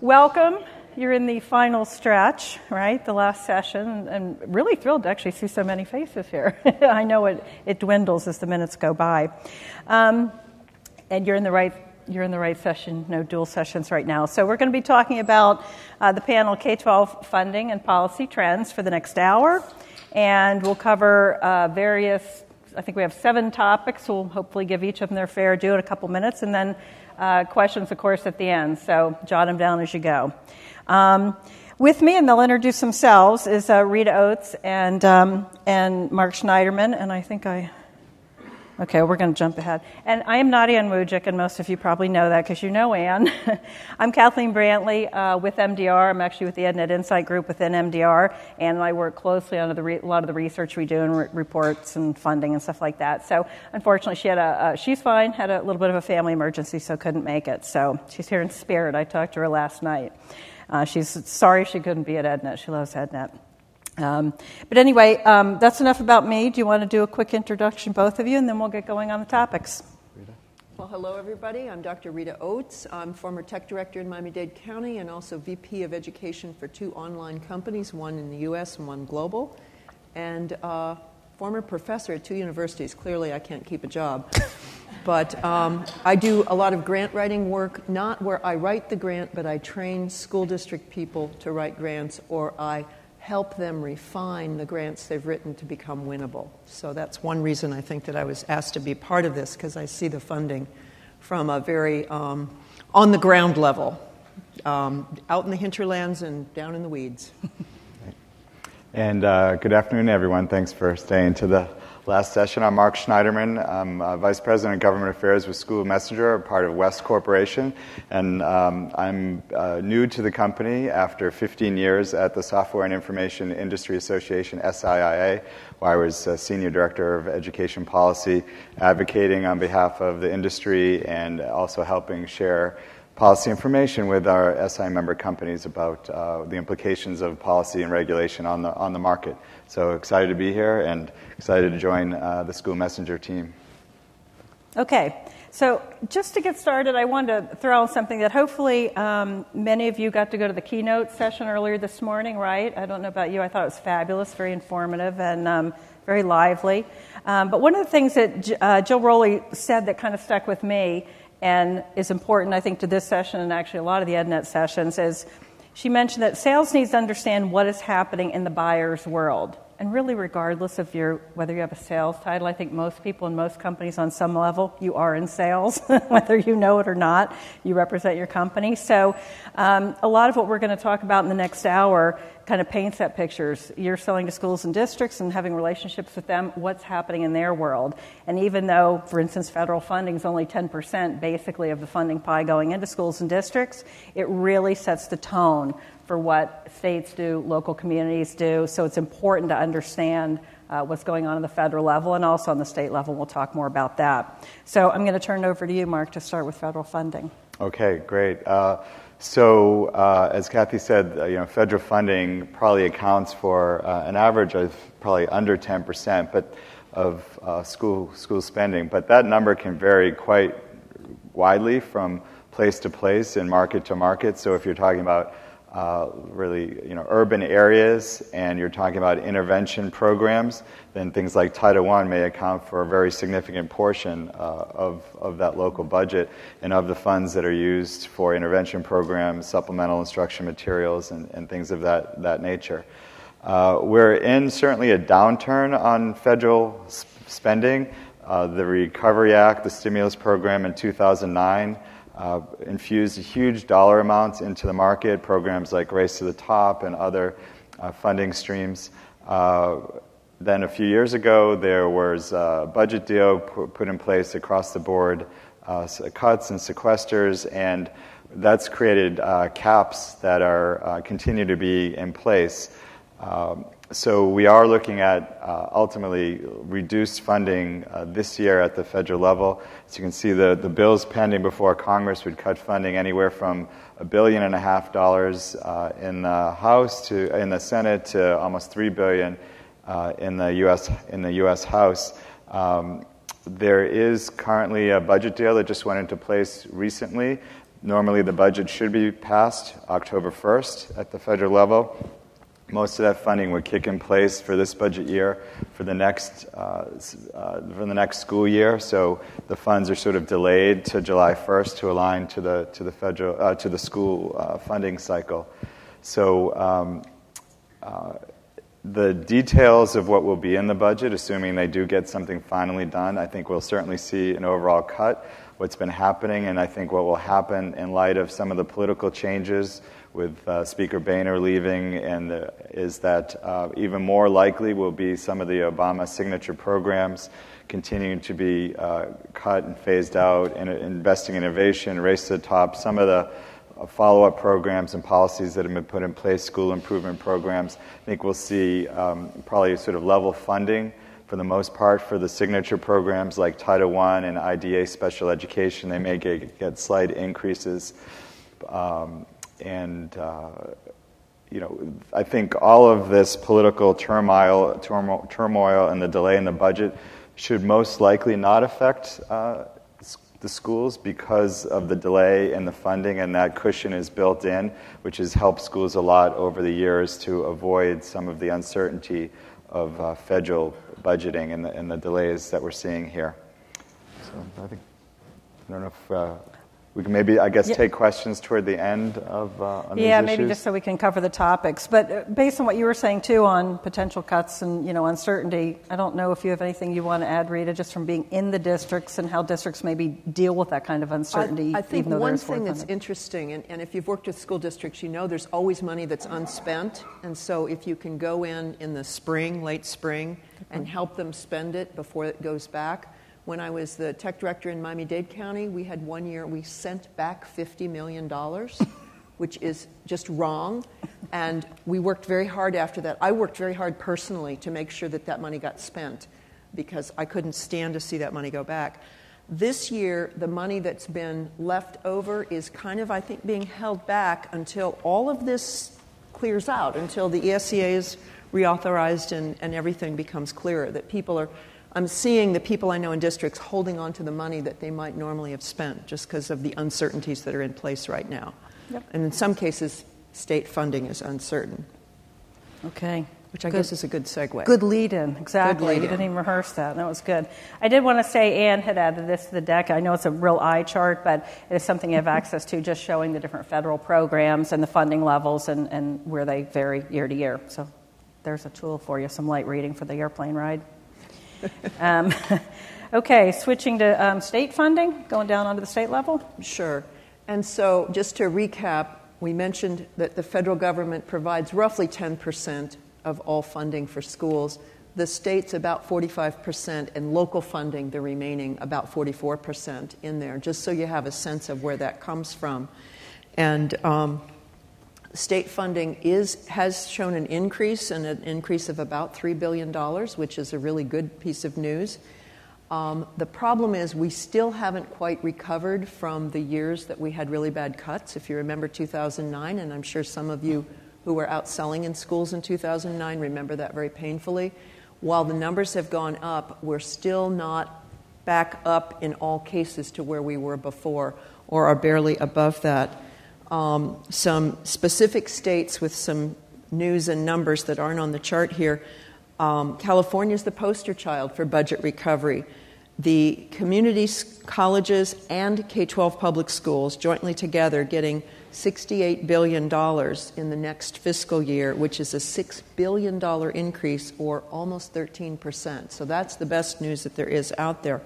Welcome. You're in the final stretch, right? The last session, and really thrilled to actually see so many faces here. I know it dwindles as the minutes go by. And you're in the right session, no dual sessions right now. So we're going to be talking about the panel K-12 funding and policy trends for the next hour. And we'll cover various, I think we have 7 topics. We'll hopefully give each of them their fair due in a couple minutes. And then questions, of course, at the end. So jot them down as you go. With me, and they'll introduce themselves, is Rita Oates and Mark Schneiderman. And I think okay, we're going to jump ahead. And I am Nadia Mujik, and most of you probably know that because you know Ann. I'm Kathleen Brantley with MDR. I'm actually with the EdNET Insight Group within MDR, and I work closely on a lot of the research we do and reports and funding and stuff like that. So unfortunately, she's fine, had a little bit of a family emergency, so couldn't make it. So she's here in spirit. I talked to her last night. She's sorry she couldn't be at EdNET. She loves EdNET. But anyway, that's enough about me. Do you want to do a quick introduction, both of you, and then we'll get going on the topics? Rita? Well, hello, everybody. I'm Dr. Rita Oates. I'm former tech director in Miami-Dade County and also VP of education for 2 online companies, one in the U.S. and one global, and former professor at 2 universities. Clearly, I can't keep a job. But I do a lot of grant writing work, not where I write the grant, but I train school district people to write grants, or I help them refine the grants they've written to become winnable. So that's one reason I think that I was asked to be part of this, because I see the funding from a very on-the-ground level, out in the hinterlands and down in the weeds. And good afternoon, everyone. Thanks for staying to the last session. I'm Mark Schneiderman. I'm Vice President of Government Affairs with School Messenger, a part of West Corporation. And I'm new to the company after 15 years at the Software and Information Industry Association, SIIA, where I was Senior Director of Education Policy, advocating on behalf of the industry and also helping share policy information with our SI member companies about the implications of policy and regulation on the market. So excited to be here and excited to join the School Messenger team. Okay, so just to get started, I wanted to throw out something that hopefully many of you got to go to the keynote session earlier this morning, right? I don't know about you. I thought it was fabulous, very informative, and very lively. But one of the things that Jill Rowley said that kind of stuck with me and is important, I think, to this session and actually a lot of the EdNET sessions, is she mentioned that sales needs to understand what is happening in the buyer's world. And really, regardless of whether you have a sales title, I think most people in most companies on some level, you are in sales, whether you know it or not, you represent your company. So a lot of what we're going to talk about in the next hour kind of paints that pictures. You're selling to schools and districts and having relationships with them, what's happening in their world. And even though, for instance, federal funding is only 10% basically of the funding pie going into schools and districts, it really sets the tone for what states do, local communities do. So it's important to understand what's going on the federal level and also on the state level. We'll talk more about that. So I'm going to turn it over to you, Mark, to start with federal funding. Okay, great. So as Kathy said, federal funding probably accounts for an average of probably under 10%, but of school spending. But that number can vary quite widely from place to place and market to market. So if you're talking about really, urban areas, and you're talking about intervention programs, then things like Title I may account for a very significant portion of that local budget and of the funds that are used for intervention programs, supplemental instruction materials, and things of that nature. We're in certainly a downturn on federal spending. The Recovery Act, the stimulus program in 2009, infused huge dollar amounts into the market, programs like Race to the Top and other funding streams. Then a few years ago, there was a budget deal put in place across the board, cuts and sequesters, and that's created caps that are continue to be in place. So we are looking at ultimately reduced funding this year at the federal level. As you can see, the bills pending before Congress would cut funding anywhere from $1.5 billion in the House in the Senate to almost $3 billion in the U.S. House. There is currently a budget deal that just went into place recently Normally the budget should be passed October 1st at the federal level. Most of that funding would kick in place for this budget year for the next school year. So the funds are sort of delayed to July 1st to align to the school funding cycle. So the details of what will be in the budget, assuming they do get something finally done, I think we'll certainly see an overall cut. What's been happening, and I think what will happen in light of some of the political changes with Speaker Boehner leaving, is that even more likely will be some of the Obama signature programs continuing to be cut and phased out, and investing in innovation, race to the top. Some of the follow-up programs and policies that have been put in place, school improvement programs, I think we'll see probably sort of level funding for the most part for the signature programs like Title I and IDA special education. They may get slight increases. I think all of this political turmoil and the delay in the budget should most likely not affect the schools because of the delay in the funding, and that cushion is built in, which has helped schools a lot over the years to avoid some of the uncertainty of federal budgeting and the delays that we're seeing here. So I don't know if we can maybe, take questions toward the end of on these issues. Maybe just so we can cover the topics. But based on what you were saying, too, on potential cuts and, uncertainty, I don't know if you have anything you want to add, Rita, just from being in the districts and how districts maybe deal with that kind of uncertainty. I think even though one there's thing that's interesting, and if you've worked with school districts, there's always money that's unspent. And so if you can go in the spring, late spring, and help them spend it before it goes back. When I was the tech director in Miami-Dade County, we had one year we sent back $50 million, which is just wrong. And we worked very hard after that. I worked very hard personally to make sure that money got spent because I couldn't stand to see that money go back. This year, the money that's been left over is kind of, I think, being held back until all of this clears out, until the ESEA is reauthorized and everything becomes clearer, that I'm seeing the people I know in districts holding on to the money that they might normally have spent just because of the uncertainties that are in place right now. Yep. And in some cases, state funding is uncertain. Okay. Which I guess is a good segue. Good lead-in, exactly. You didn't even rehearse that. That was good. I did want to say Ann had added this to the deck. I know it's a real eye chart, but it is something you have access to, just showing the different federal programs and the funding levels and where they vary year to year. So there's a tool for you, some light reading for the airplane ride. Okay, switching to state funding, going down onto the state level? Sure. And so just to recap, we mentioned that the federal government provides roughly 10% of all funding for schools. The state's about 45%, and local funding, the remaining about 44% in there, just so you have a sense of where that comes from. And state funding has shown an increase of about $3 billion, which is a really good piece of news. The problem is we still haven't quite recovered from the years that we had really bad cuts. If you remember 2009, and I'm sure some of you who were out selling in schools in 2009 remember that very painfully. While the numbers have gone up, we're still not back up in all cases to where we were before, or are barely above that. Some specific states with some news and numbers that aren't on the chart here. California is the poster child for budget recovery. The community colleges and K-12 public schools jointly together getting $68 billion in the next fiscal year, which is a $6 billion increase, or almost 13%. So that's the best news that there is out there.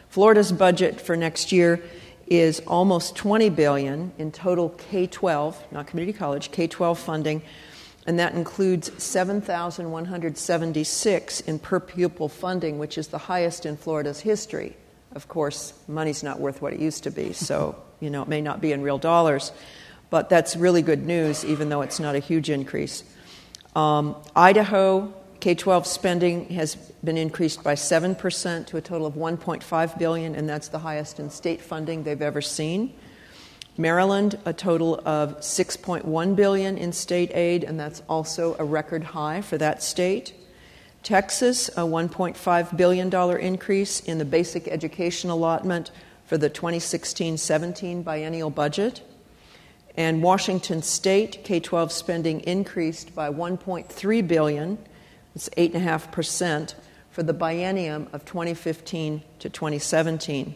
Florida's budget for next year is almost $20 billion in total K-12, not community college, K-12 funding, and that includes $7,176 in per pupil funding, which is the highest in Florida's history. Of course, money's not worth what it used to be, so it may not be in real dollars, but that's really good news, even though it's not a huge increase. Idaho K-12 spending has been increased by 7% to a total of $1.5 billion, and that's the highest in state funding they've ever seen. Maryland, a total of $6.1 billion in state aid, and that's also a record high for that state. Texas, a $1.5 billion increase in the basic education allotment for the 2016-17 biennial budget. And Washington State K-12 spending increased by $1.3 billion, it's 8.5%, for the biennium of 2015 to 2017.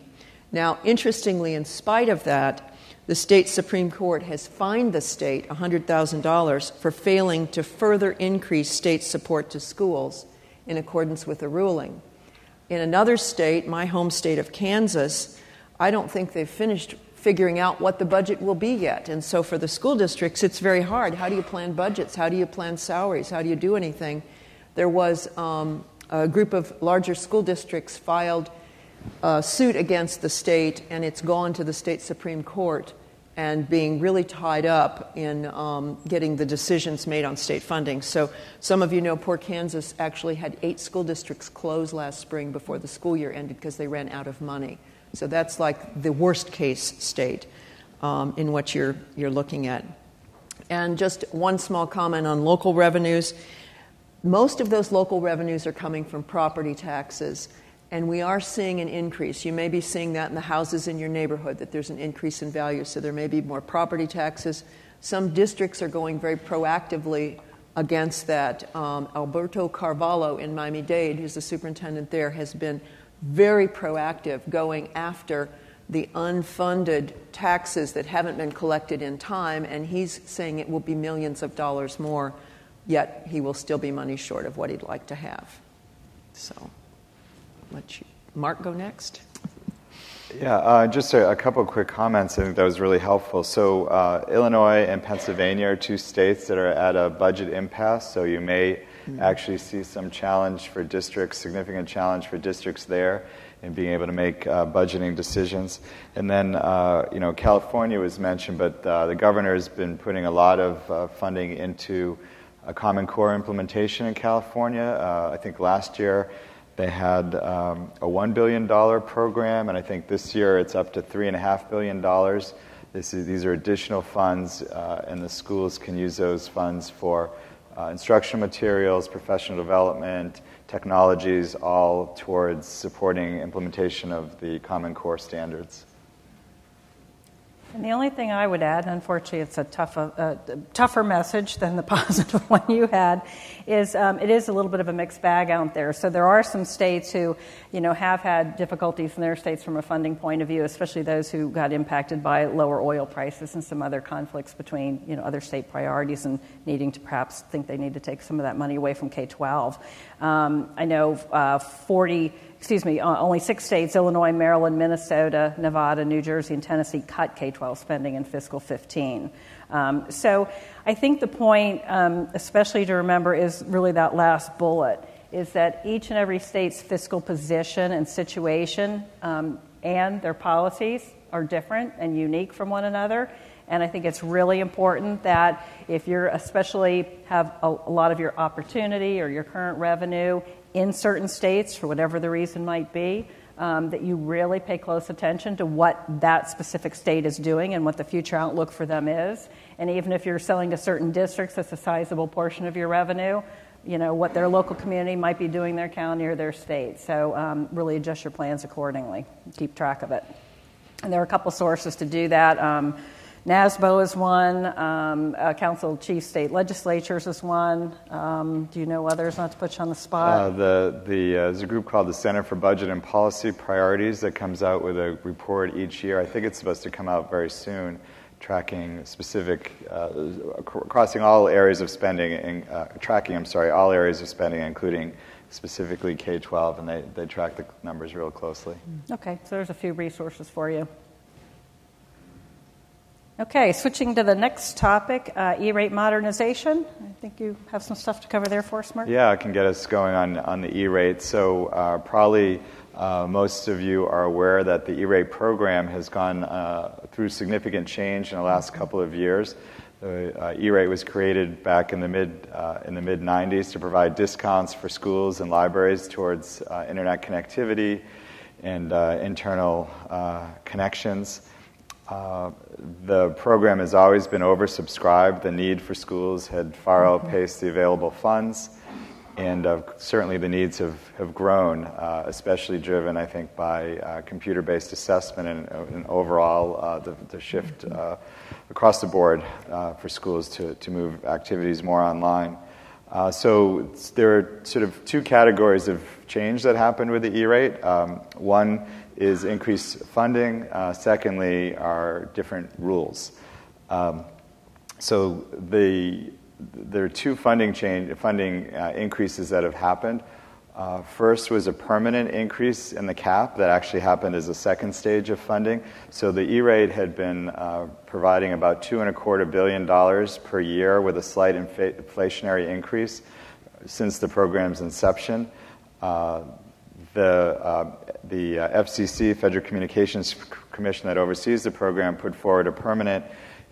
Now, interestingly, in spite of that, the state Supreme Court has fined the state $100,000 for failing to further increase state support to schools in accordance with the ruling. In another state, my home state of Kansas, I don't think they've finished figuring out what the budget will be yet. And so for the school districts, it's very hard. How do you plan budgets? How do you plan salaries? How do you do anything? There was a group of larger school districts filed a suit against the state, and it's gone to the state Supreme Court and being really tied up in getting the decisions made on state funding. So some of you know poor Kansas actually had 8 school districts close last spring before the school year ended because they ran out of money. So that's like the worst case state in what you're looking at. And just one small comment on local revenues. Most of those local revenues are coming from property taxes, and we are seeing an increase. You may be seeing that in the houses in your neighborhood, that there's an increase in value, so there may be more property taxes. Some districts are going very proactively against that. Alberto Carvalho in Miami-Dade, who's the superintendent there, has been very proactive going after the unfunded taxes that haven't been collected in time, and he's saying it will be millions of dollars more, yet he will still be money short of what he'd like to have. So, let you, Mark, go next. Yeah, just a couple of quick comments. I think that was really helpful. So Illinois and Pennsylvania are 2 states that are at a budget impasse, so you may actually see some challenge for districts, significant challenge for districts there in being able to make budgeting decisions. And then, California was mentioned, but the governor has been putting a lot of funding into a Common Core implementation in California. I think last year they had a $1 billion program, and I think this year it's up to $3.5 billion. These are additional funds, and the schools can use those funds for instructional materials, professional development, technologies, all towards supporting implementation of the Common Core standards. And the only thing I would add, unfortunately it's a tougher message than the positive one you had, is it is a little bit of a mixed bag out there. So there are some states who, have had difficulties in their states from a funding point of view, especially those who got impacted by lower oil prices and some other conflicts between, other state priorities and needing to perhaps think they need to take some of that money away from K-12. I know only 6 states, Illinois, Maryland, Minnesota, Nevada, New Jersey, and Tennessee, cut K-12 spending in fiscal 15. So I think the point, especially to remember, is really that last bullet, is that each and every state's fiscal position and situation and their policies are different and unique from one another. And I think it's really important that if you're especially have a lot of your opportunity or your current revenue in certain states, for whatever the reason might be, that you really pay close attention to what that specific state is doing and what the future outlook for them is. And even if you're selling to certain districts, that's a sizable portion of your revenue, what their local community might be doing their county or their state. So really adjust your plans accordingly. Keep track of it. And there are a couple sources to do that. NASBO is one. Council of Chief State Legislatures is one. Do you know others, not to put you on the spot? There's a group called the Center for Budget and Policy Priorities that comes out with a report each year. I think it's supposed to come out very soon, tracking specific, crossing all areas of spending, all areas of spending, including specifically K-12, and they track the numbers real closely. Okay, so there's a few resources for you. Okay, switching to the next topic, E-rate modernization. I think you have some stuff to cover there for us, Mark. Yeah, I can get us going on the E-rate. So probably most of you are aware that the E-rate program has gone through significant change in the last couple of years. The E-rate was created back in the mid-90s to provide discounts for schools and libraries towards internet connectivity and internal connections. The program has always been oversubscribed. The need for schools had far outpaced the available funds. And certainly the needs have grown, especially driven, I think, by computer-based assessment and overall the shift across the board for schools to move activities more online. So there are sort of two categories of change that happened with the E-rate. One is increased funding. Secondly, are different rules. So there are two funding increases that have happened. First was a permanent increase in the cap that actually happened as a second stage of funding. So the E-rate had been providing about $2.25 billion per year with a slight inflationary increase since the program's inception. The FCC, Federal Communications Commission that oversees the program, put forward a permanent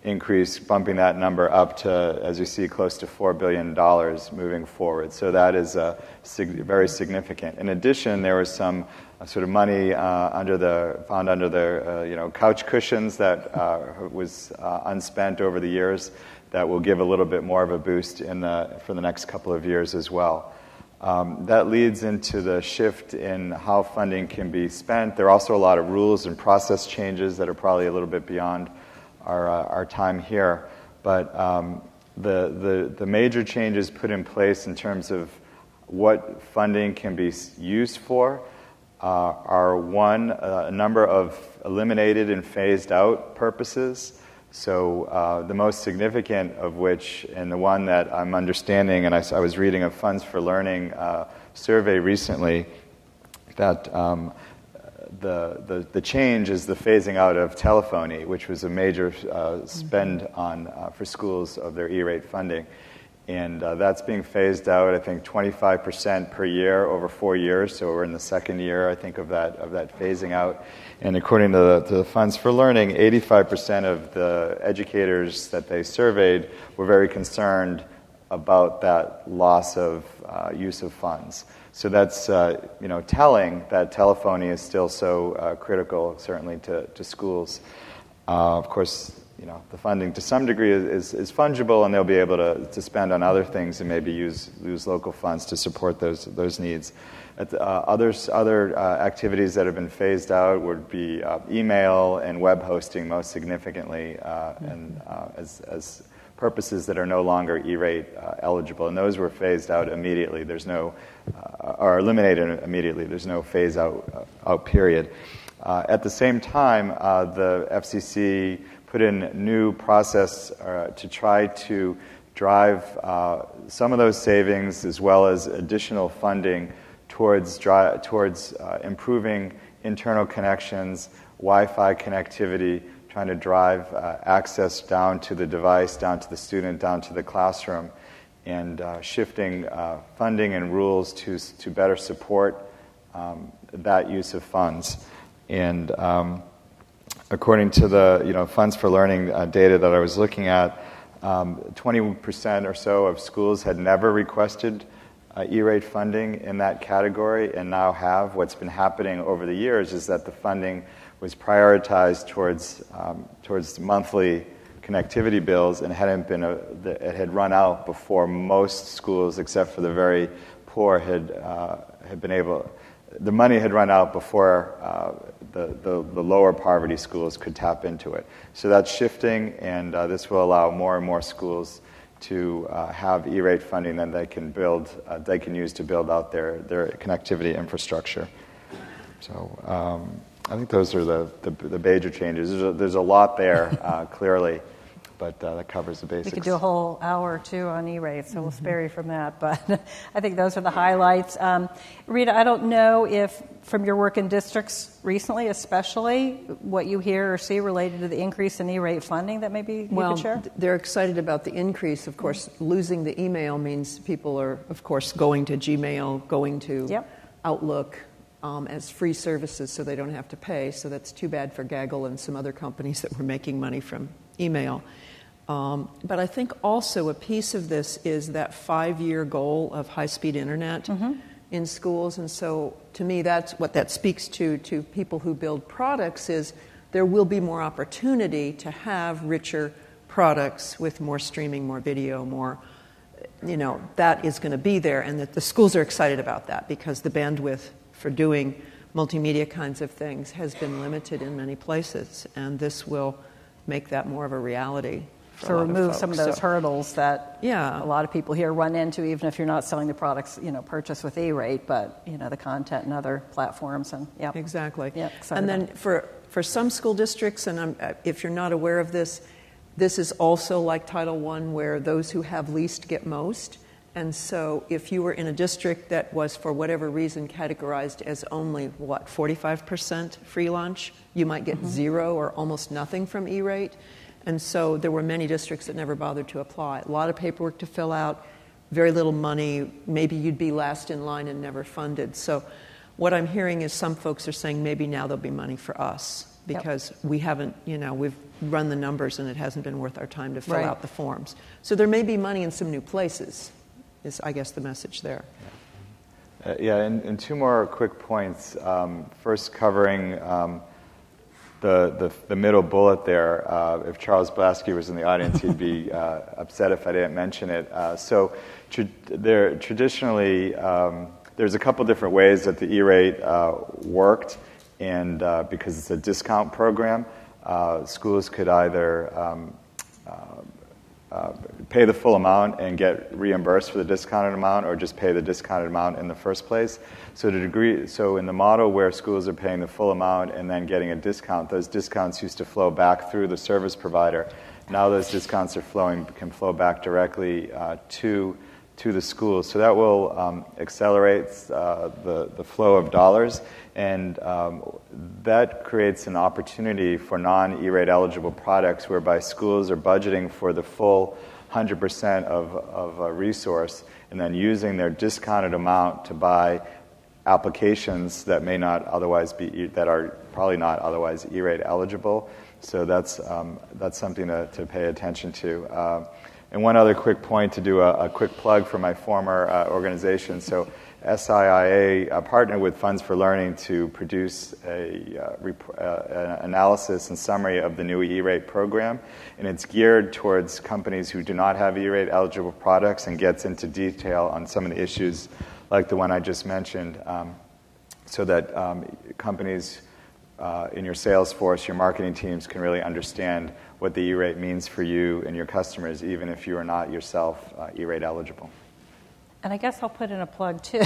increase, bumping that number up to, as you see, close to $4 billion moving forward. So that is very significant. In addition, there was some sort of money found under the couch cushions that was unspent over the years that will give a little bit more of a boost for the next couple of years as well. That leads into the shift in how funding can be spent. There are also a lot of rules and process changes that are probably a little bit beyond our time here, but the major changes put in place in terms of what funding can be used for are a number of eliminated and phased out purposes. So the most significant of which, and the one that I'm understanding, and I was reading a Funds for Learning survey recently, that the change is the phasing out of telephony, which was a major spend for schools of their E-rate funding. And that's being phased out, I think, 25% per year over 4 years. So we're in the second year, I think, of that phasing out. And according to the Funds for Learning, 85% of the educators that they surveyed were very concerned about that loss of use of funds. So that's telling that telephony is still so critical, certainly to schools. Of course, the funding to some degree is fungible, and they'll be able to spend on other things and maybe use local funds to support those needs. Other activities that have been phased out would be email and web hosting, most significantly, and as purposes that are no longer E-rate eligible, and those were phased out immediately. Or eliminated immediately. There's no phase out period. At the same time, the FCC put in new process to try to drive some of those savings as well as additional funding towards improving internal connections, Wi-Fi connectivity, trying to drive access down to the device, down to the student, down to the classroom, and shifting funding and rules to better support that use of funds. And according to the Funds for Learning data that I was looking at, 20% or so of schools had never requested E-rate funding in that category and now have. What's been happening over the years is that the funding was prioritized towards monthly connectivity bills and it had run out before most schools, except for the very poor, had been able. The money had run out before the lower poverty schools could tap into it. So that's shifting, and this will allow more and more schools to have E-rate funding that they can use to build out their connectivity infrastructure. So I think those are the major changes. There's a lot there, clearly, but that covers the basics. We could do a whole hour or two on E-rate, so we'll spare you from that. But I think those are the highlights. Rita, I don't know if from your work in districts recently, especially, what you hear or see related to the increase in E-rate funding that maybe you could share? They're excited about the increase. Of course, losing the email means people are, of course, going to Gmail, going to Outlook, as free services so they don't have to pay. So that's too bad for Gaggle and some other companies that were making money from email. But I think also a piece of this is that 5-year goal of high-speed internet in schools. And so to me, that's what that speaks to people who build products is there will be more opportunity to have richer products with more streaming, more video, more that is going to be there, and that the schools are excited about that because the bandwidth for doing multimedia kinds of things has been limited in many places, and this will make that more of a reality. So remove some of those hurdles that a lot of people here run into, even if you're not selling the products, purchase with E-rate, but the content and other platforms. And exactly. Yep, and then for some school districts, and if you're not aware of this, this is also like Title I, where those who have least get most. And so if you were in a district that was, for whatever reason, categorized as only, 45% free lunch, you might get zero or almost nothing from E-rate. And so there were many districts that never bothered to apply. A lot of paperwork to fill out, very little money. Maybe you'd be last in line and never funded. So what I'm hearing is some folks are saying maybe now there'll be money for us because we haven't, we've run the numbers and it hasn't been worth our time to fill out the forms. So there may be money in some new places, is I guess the message there. And two more quick points. First, covering the middle bullet there. If Charles Blasky was in the audience, he'd be upset if I didn't mention it. Traditionally, there's a couple different ways that the E-rate worked, and because it's a discount program, schools could either pay the full amount and get reimbursed for the discounted amount, or just pay the discounted amount in the first place. So in the model where schools are paying the full amount and then getting a discount, those discounts used to flow back through the service provider. Now those discounts can flow back directly to the schools. So that will accelerate the flow of dollars, and that creates an opportunity for non-E-rate eligible products whereby schools are budgeting for the full 100% of a resource and then using their discounted amount to buy applications that may not otherwise be, that are probably not otherwise E-rate eligible. So that's something to pay attention to. And one other quick point to do a quick plug for my former organization. So SIIA partnered with Funds for Learning to produce an analysis and summary of the new E-rate program. And it's geared towards companies who do not have E-rate eligible products and gets into detail on some of the issues like the one I just mentioned, so that companies in your sales force, your marketing teams can really understand what the E-rate means for you and your customers, even if you are not yourself E-rate eligible. And I guess I'll put in a plug, too.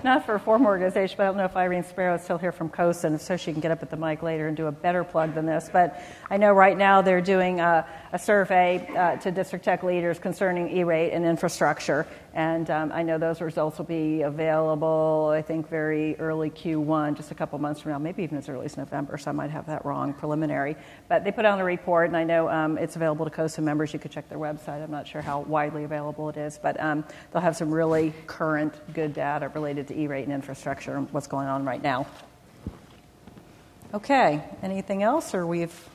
Not for a former organization, but I don't know if Irene Sparrow is still here from COSA, so she can get up at the mic later and do a better plug than this. But I know right now they're doing a survey to district tech leaders concerning E-rate and infrastructure. And I know those results will be available, I think, very early Q1, just a couple months from now, maybe even as early as November, so I might have that wrong, preliminary. But they put out a report, and I know it's available to COSA members. You could check their website. I'm not sure how widely available it is, but they'll have some really current, good data related to E-rate and infrastructure and what's going on right now. Okay, anything else, or we've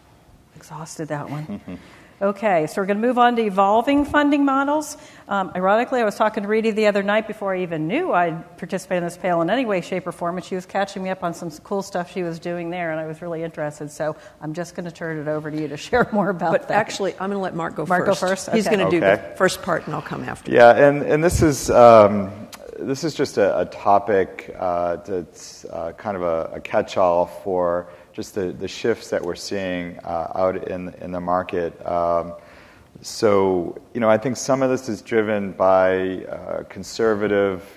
exhausted that one? Okay, so we're going to move on to evolving funding models. Ironically, I was talking to Rita the other night before I even knew I'd participate in this panel in any way, shape, or form, and she was catching me up on some cool stuff she was doing there, and I was really interested. So I'm just going to turn it over to you to share more about that. But actually, I'm going to let Mark go first. Mark go first? Okay. He's going to do the first part, and I'll come after. Yeah, and this is just a topic that's kind of a catch-all for just the shifts that we're seeing out in the market. So, I think some of this is driven by conservative,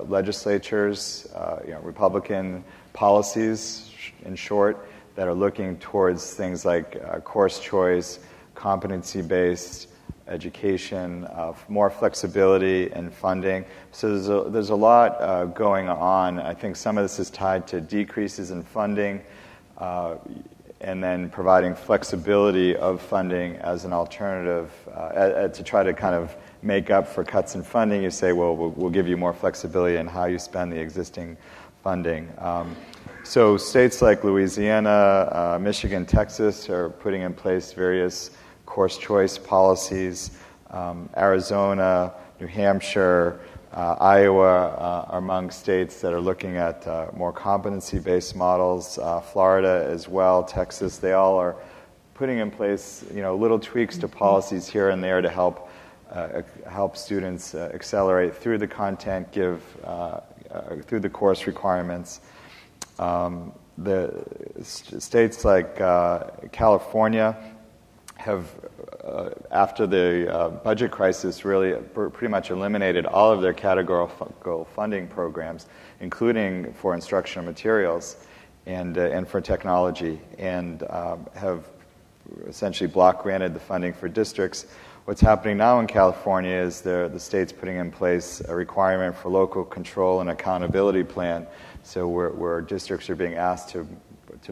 legislatures, Republican policies, in short, that are looking towards things like course choice, competency-based education, more flexibility in funding. So there's a lot going on. I think some of this is tied to decreases in funding, and then providing flexibility of funding as an alternative to try to kind of make up for cuts in funding. You say, well, we'll give you more flexibility in how you spend the existing funding. So states like Louisiana, Michigan, Texas are putting in place various course choice policies. Arizona, New Hampshire, Iowa are among states that are looking at more competency-based models. Florida as well, Texas, they all are putting in place, little tweaks to policies here and there to help help students accelerate through the content, through the course requirements. The states like California have, after the budget crisis, really pretty much eliminated all of their categorical funding programs, including for instructional materials and for technology, and have essentially block granted the funding for districts. What's happening now in California is the state's putting in place a requirement for local control and accountability plan, so where districts are being asked to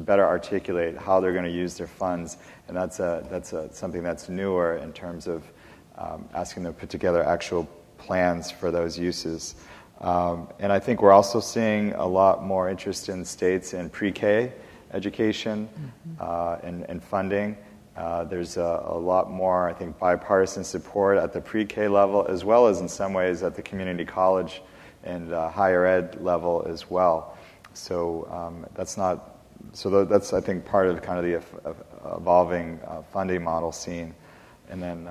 better articulate how they're going to use their funds, and that's something that's newer in terms of asking them to put together actual plans for those uses. And I think we're also seeing a lot more interest in states in pre-K education and funding. There's a lot more, I think, bipartisan support at the pre-K level, as well as in some ways at the community college and higher ed level as well. So that's, I think, part of kind of the evolving funding model scene. And then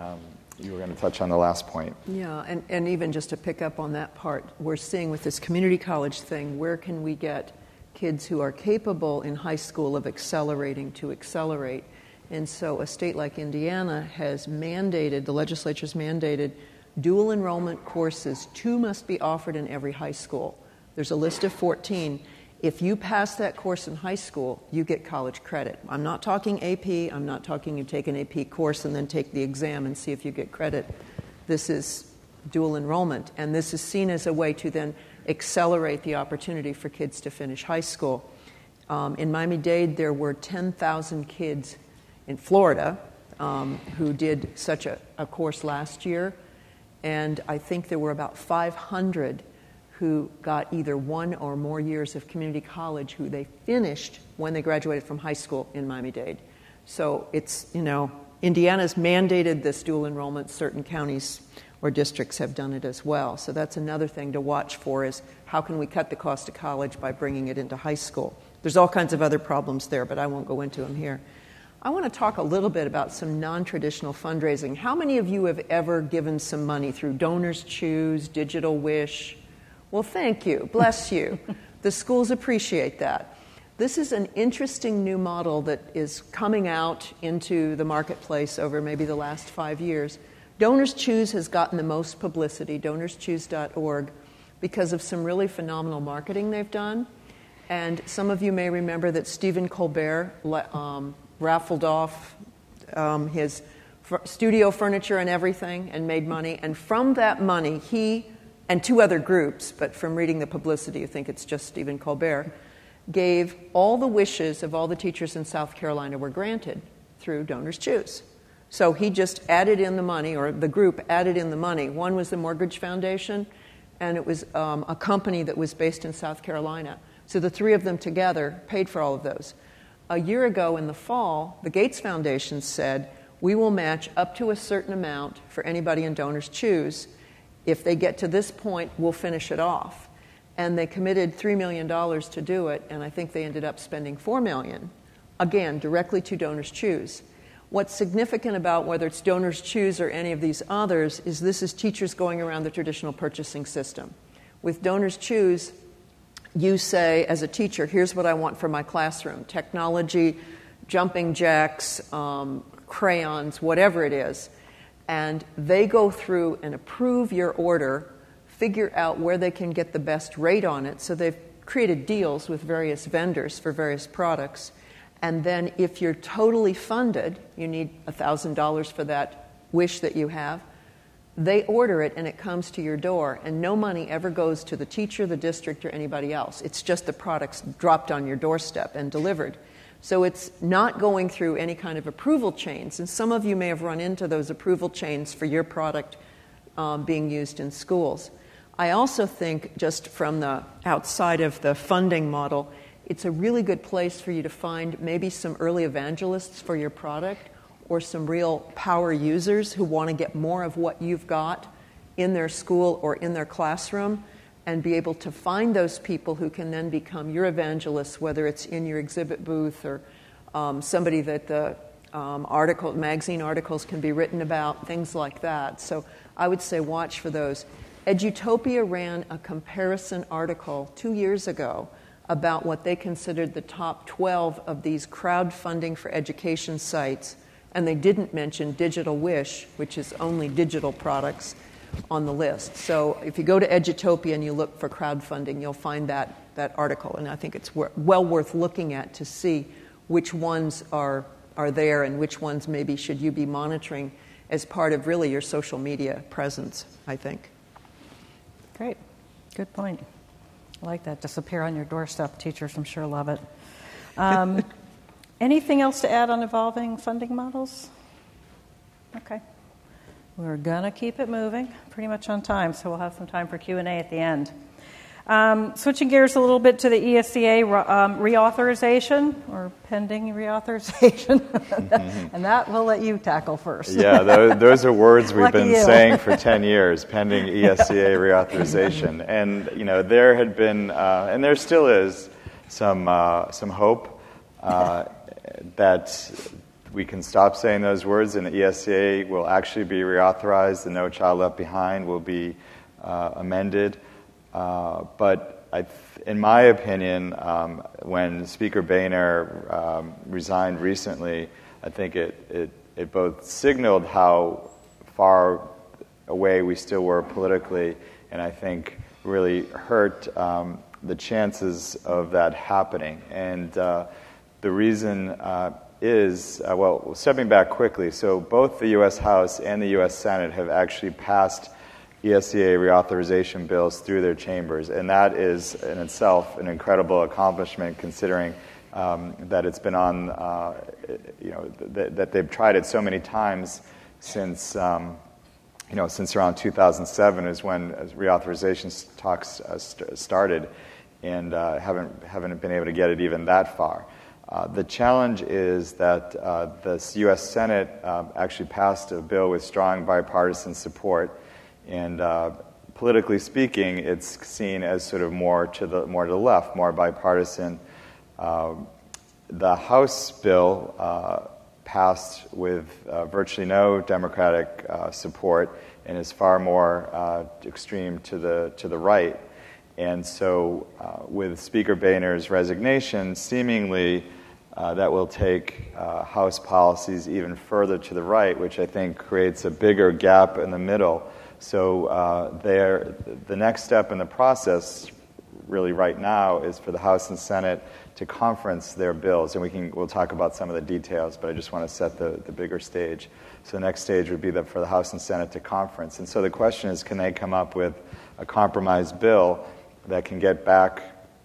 you were going to touch on the last point. Yeah, and even just to pick up on that part, we're seeing with this community college thing, where can we get kids who are capable in high school of accelerating to accelerate? And so a state like Indiana has mandated, the legislature's mandated, dual enrollment courses. 2 must be offered in every high school. There's a list of 14. If you pass that course in high school, you get college credit. I'm not talking AP. I'm not talking you take an AP course and then take the exam and see if you get credit. This is dual enrollment, and this is seen as a way to then accelerate the opportunity for kids to finish high school. In Miami-Dade, there were 10,000 kids in Florida who did such a course last year, and I think there were about 500 who got either 1 or more years of community college who they finished when they graduated from high school in Miami-Dade. So it's, Indiana's mandated this dual enrollment. Certain counties or districts have done it as well. So that's another thing to watch for, is how can we cut the cost of college by bringing it into high school? There's all kinds of other problems there, but I won't go into them here. I want to talk a little bit about some non-traditional fundraising. How many of you have ever given some money through Donors Choose, Digital Wish? Well, thank you. Bless you. The schools appreciate that. This is an interesting new model that is coming out into the marketplace over maybe the last 5 years. Donors Choose has gotten the most publicity, donorschoose.org, because of some really phenomenal marketing they've done. And some of you may remember that Stephen Colbert raffled off his studio furniture and everything and made money. And from that money, he and 2 other groups, but from reading the publicity, you think it's just Stephen Colbert, gave all the wishes of all the teachers in South Carolina were granted through Donors Choose. So he just added in the money, or the group added in the money. One was the Mortgage Foundation, and it was a company that was based in South Carolina. So the 3 of them together paid for all of those. A year ago in the fall, the Gates Foundation said, we will match up to a certain amount for anybody in Donors Choose. If they get to this point, we'll finish it off. And they committed $3 million to do it, and I think they ended up spending $4 million, again, directly to Donors Choose. What's significant about whether it's Donors Choose or any of these others is this is teachers going around the traditional purchasing system. With Donors Choose, you say, as a teacher, here's what I want for my classroom: technology, jumping jacks, crayons, whatever it is. And they go through and approve your order, figure out where they can get the best rate on it. So they've created deals with various vendors for various products. And then if you're totally funded, you need $1,000 for that wish that you have, they order it and it comes to your door, and no money ever goes to the teacher, the district, or anybody else. It's just the products dropped on your doorstep and delivered. So it's not going through any kind of approval chains, and some of you may have run into those approval chains for your product being used in schools. I also think, just from the outside of the funding model, it's a really good place for you to find maybe some early evangelists for your product, or some real power users who want to get more of what you've got in their school or in their classroom, and be able to find those people who can then become your evangelists, whether it's in your exhibit booth or somebody that the magazine articles can be written about, things like that. So I would say watch for those. Edutopia ran a comparison article 2 years ago about what they considered the top 12 of these crowdfunding for education sites, and they didn't mention Digital Wish, which is only digital products, on the list. So if you go to Edutopia and you look for crowdfunding, you'll find that article, and I think it's well worth looking at to see which ones are there and which ones maybe should you be monitoring as part of really your social media presence, I think. Great. Good point. I like that. Disappear on your doorstep. Teachers, I'm sure, love it. Anything else to add on evolving funding models? Okay. We're going to keep it moving pretty much on time, so we'll have some time for Q&A at the end. Switching gears a little bit to the ESEA reauthorization, or pending reauthorization, and that we'll let you tackle first. Yeah, those are words we've been saying for 10 years, pending ESEA reauthorization. And, there had been, and there still is, some hope that we can stop saying those words and the ESEA will actually be reauthorized, the No Child Left Behind will be amended. But in my opinion, when Speaker Boehner resigned recently, I think it both signaled how far away we still were politically, and I think really hurt the chances of that happening. And the reason is, stepping back quickly, so both the U.S. House and the U.S. Senate have actually passed ESEA reauthorization bills through their chambers, and that is in itself an incredible accomplishment considering that it's been on, that they've tried it so many times since, since around 2007 is when reauthorization talks started, and haven't been able to get it even that far. The challenge is that the U.S. Senate actually passed a bill with strong bipartisan support. And politically speaking, it's seen as sort of more to the left, more bipartisan. The House bill passed with virtually no Democratic support and is far more extreme to the right. And so, with Speaker Boehner's resignation, seemingly that will take House policies even further to the right, which I think creates a bigger gap in the middle. So the next step in the process, really right now, is for the House and Senate to conference their bills, and we'll talk about some of the details, but I just want to set the bigger stage. So the next stage would be for the House and Senate to conference. And so the question is, can they come up with a compromise bill that can get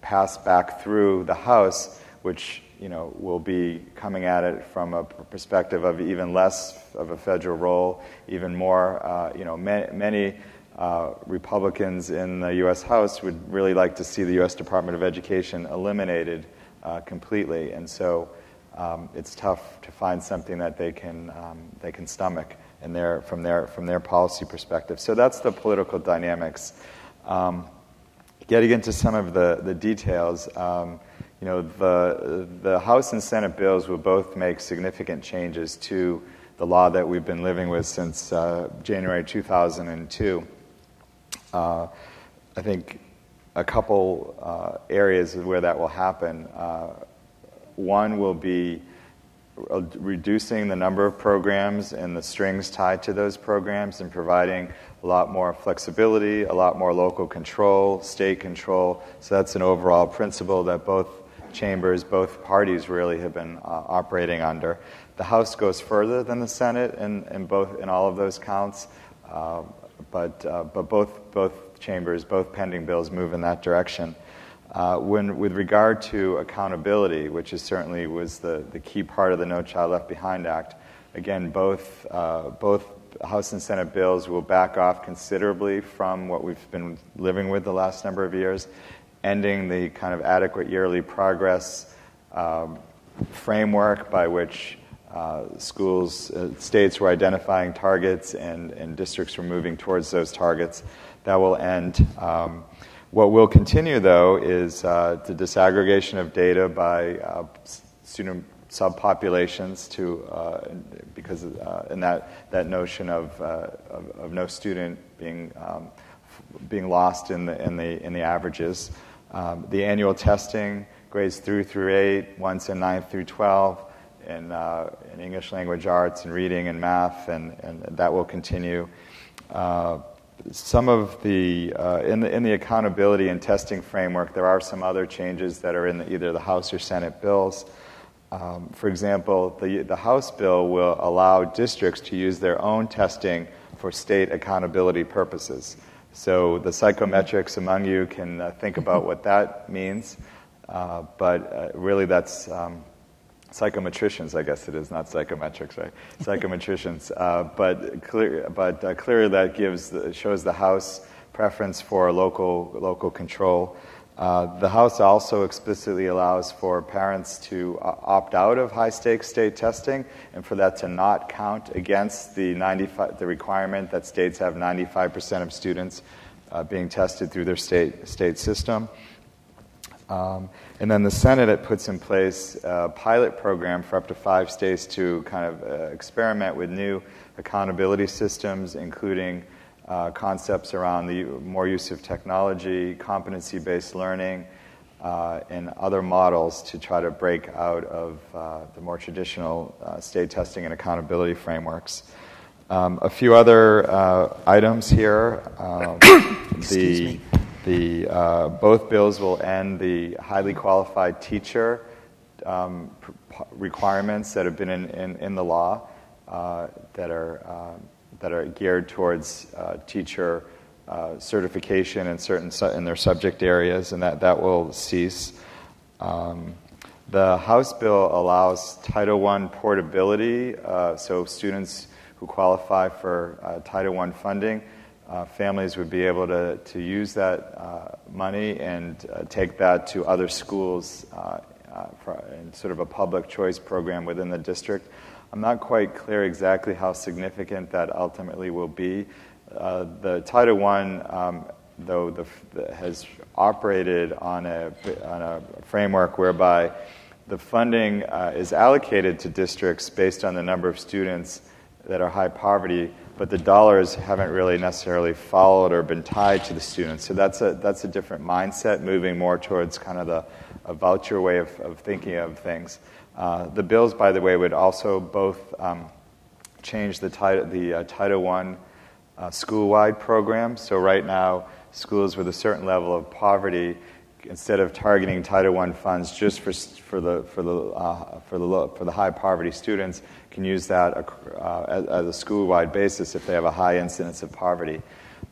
passed back through the House, which will be coming at it from a perspective of even less of a federal role, even more. Many Republicans in the U.S. House would really like to see the U.S. Department of Education eliminated completely, and so it's tough to find something that they can stomach from their policy perspective. So that's the political dynamics. Getting into some of the details. The House and Senate bills will both make significant changes to the law that we've been living with since January 2002. I think a couple areas where that will happen. One will be reducing the number of programs and the strings tied to those programs and providing a lot more flexibility, a lot more local control, state control. So that's an overall principle that both chambers, both parties really have been operating under. The House goes further than the Senate in all of those counts, but both chambers, both pending bills move in that direction. With regard to accountability, which certainly was the key part of the No Child Left Behind Act, again, both House and Senate bills will back off considerably from what we've been living with the last number of years, ending the kind of adequate yearly progress framework by which states were identifying targets and districts were moving towards those targets. That will end. What will continue, though, is the disaggregation of data by student subpopulations because in that notion of no student being lost in the averages. The annual testing, grades 3 through 8, once in 9 through 12, in English language arts and reading and math, and that will continue. Some of the in the accountability and testing framework, there are some other changes that are in either the House or Senate bills. For example, the House bill will allow districts to use their own testing for state accountability purposes. So the psychometrics among you can think about what that means, but really that's psychometricians, I guess it is, not psychometrics, right? Psychometricians, but clearly that shows the House preference for local control. The House also explicitly allows for parents to opt out of high-stakes state testing, and for that to not count against the requirement that states have 95% of students being tested through their state system. And then the Senate, it puts in place a pilot program for up to 5 states to kind of experiment with new accountability systems, including concepts around the more use of technology, competency-based learning, and other models to try to break out of the more traditional state testing and accountability frameworks. A few other items here. Excuse me. Both bills will end the highly qualified teacher requirements that have been in the law that are geared towards teacher certification in their subject areas, and that will cease. The House bill allows Title I portability, so students who qualify for Title I funding, families would be able to use that money and take that to other schools in sort of a public choice program within the district. I'm not quite clear exactly how significant that ultimately will be. The Title I, though, has operated on a framework whereby the funding is allocated to districts based on the number of students that are high poverty, but the dollars haven't really necessarily followed or been tied to the students. So that's a different mindset, moving more towards kind of a voucher way of thinking of things. The bills, by the way, would also both change the Title I school-wide program. So right now, schools with a certain level of poverty, instead of targeting Title I funds just for the high poverty students, can use that as a school-wide basis if they have a high incidence of poverty.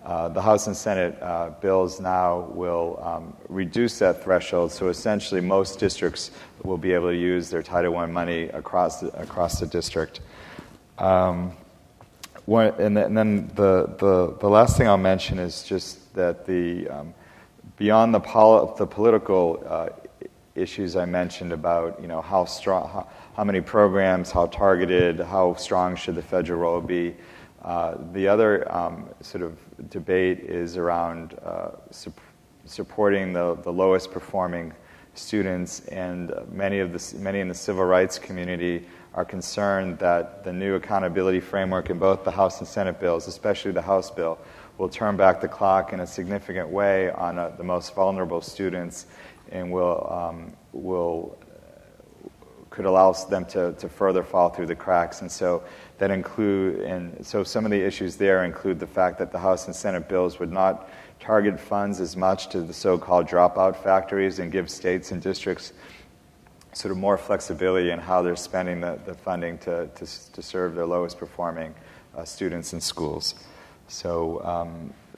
The House and Senate bills now will reduce that threshold, so essentially most districts will be able to use their Title I money across the district. And then the last thing I'll mention is just that beyond the political issues I mentioned about how strong, how many programs, how targeted, how strong should the federal role be. The other sort of debate is around supporting the lowest performing students, and many in the civil rights community are concerned that the new accountability framework in both the House and Senate bills, especially the House bill, will turn back the clock in a significant way on the most vulnerable students, and could allow them to further fall through the cracks. And so so some of the issues there include the fact that the House and Senate bills would not target funds as much to the so-called dropout factories and give states and districts sort of more flexibility in how they're spending the funding to serve their lowest performing students in schools. So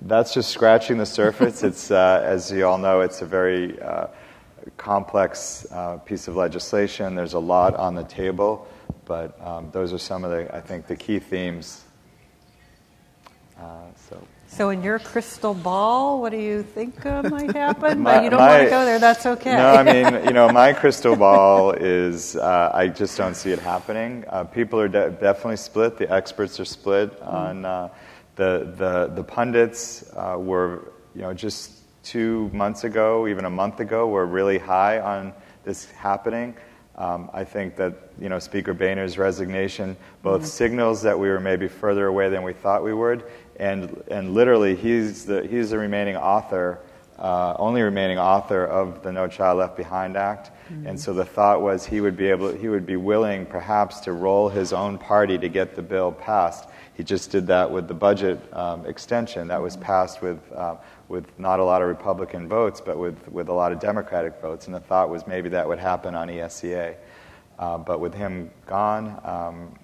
that's just scratching the surface. It's, as you all know, it's a very complex piece of legislation. There's a lot on the table, but those are some of the key themes. So in your crystal ball, what do you think might happen? But you don't want to go there, that's okay. No, I mean, my crystal ball is, I just don't see it happening. People are definitely split. The experts are split on the pundits were, just 2 months ago, even a month ago, were really high on this happening. I think that Speaker Boehner's resignation both signals that we were maybe further away than we thought we would, and literally he's the remaining author, only remaining author of the No Child Left Behind Act, and so the thought was he would be willing perhaps to roll his own party to get the bill passed. He just did that with the budget extension that was passed with not a lot of Republican votes, but with a lot of Democratic votes. And the thought was maybe that would happen on ESEA. But with him gone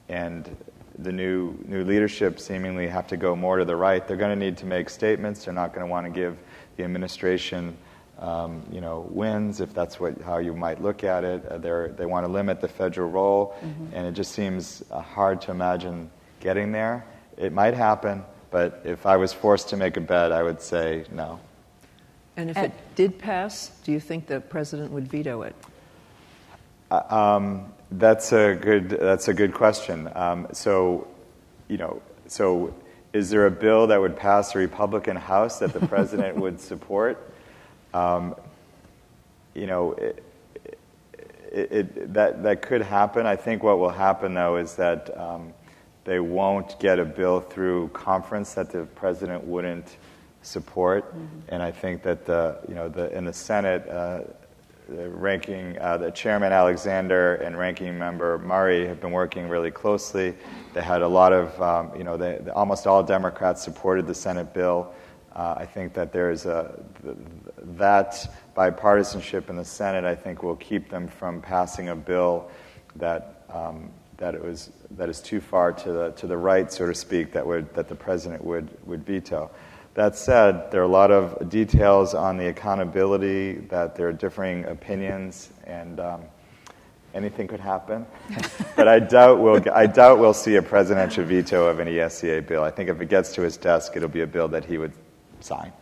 and the new leadership seemingly have to go more to the right, they're going to need to make statements. They're not going to want to give the administration wins, if that's how you might look at it. They want to limit the federal role, and it just seems hard to imagine getting there. It might happen, but if I was forced to make a bet, I would say no. And if it did pass, do you think the president would veto it? That's a good question. So is there a bill that would pass the Republican House that the president would support? That could happen. I think what will happen, though, is that they won't get a bill through conference that the president wouldn't support, and I think that in the Senate, the Chairman Alexander and Ranking Member Murray have been working really closely. They had a lot of, almost all Democrats supported the Senate bill. I think that there's that bipartisanship in the Senate, I think, will keep them from passing a bill that is too far to the right, so to speak, that the president would veto. That said, there are a lot of details on the accountability, that there are differing opinions, and anything could happen. But I doubt we'll see a presidential veto of an ESEA bill. I think if it gets to his desk, it'll be a bill that he would sign.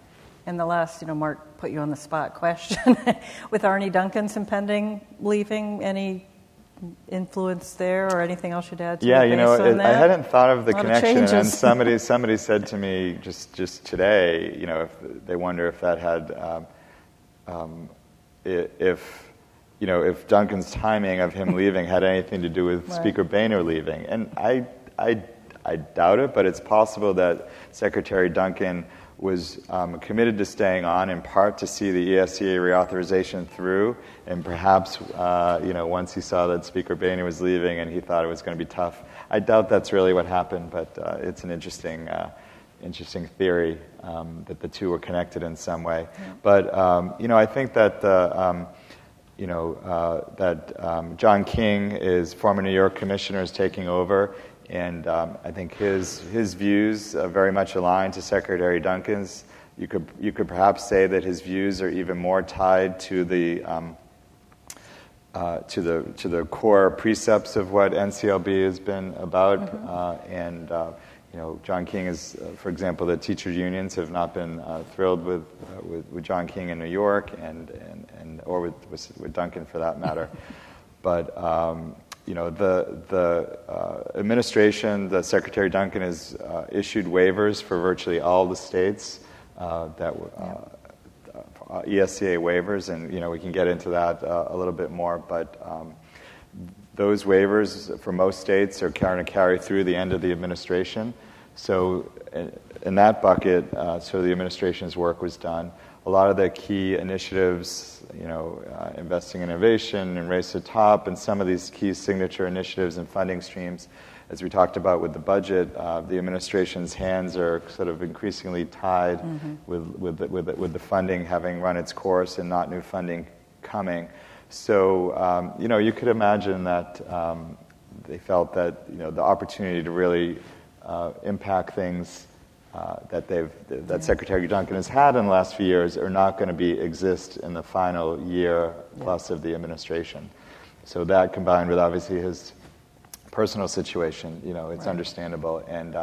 And the last, Mark put you on the spot question, with Arne Duncan's impending leaving, any influence there or anything else you'd add to I hadn't thought of the connection, and somebody said to me just today, if they wonder if that had if Duncan's timing of him leaving had anything to do with Speaker Boehner leaving. And I doubt it, but it's possible that Secretary Duncan was committed to staying on, in part to see the ESEA reauthorization through, and perhaps, once he saw that Speaker Boehner was leaving and he thought it was going to be tough. I doubt that's really what happened, but it's an interesting theory that the two were connected in some way. Yeah. But, I think that John King is former New York commissioner, is taking over. And I think his views very much align to Secretary Duncan's. You could perhaps say that his views are even more tied to the core precepts of what NCLB has been about. John King is, for example, the teachers unions have not been thrilled with John King in New York, or with Duncan for that matter, but. The administration, the Secretary Duncan has issued waivers for virtually all the states ESEA waivers, and we can get into that a little bit more. But those waivers for most states are going to carry through the end of the administration. So in that bucket, the administration's work was done. A lot of the key initiatives, investing in innovation and Race to the Top, and some of these key signature initiatives and funding streams, as we talked about with the budget, the administration's hands are sort of increasingly tied with the funding having run its course and not new funding coming. So, you could imagine that they felt that the opportunity to really impact things that Secretary Duncan has had in the last few years are not going to exist in the final year plus of the administration. So that, combined with obviously his personal situation, it's understandable. And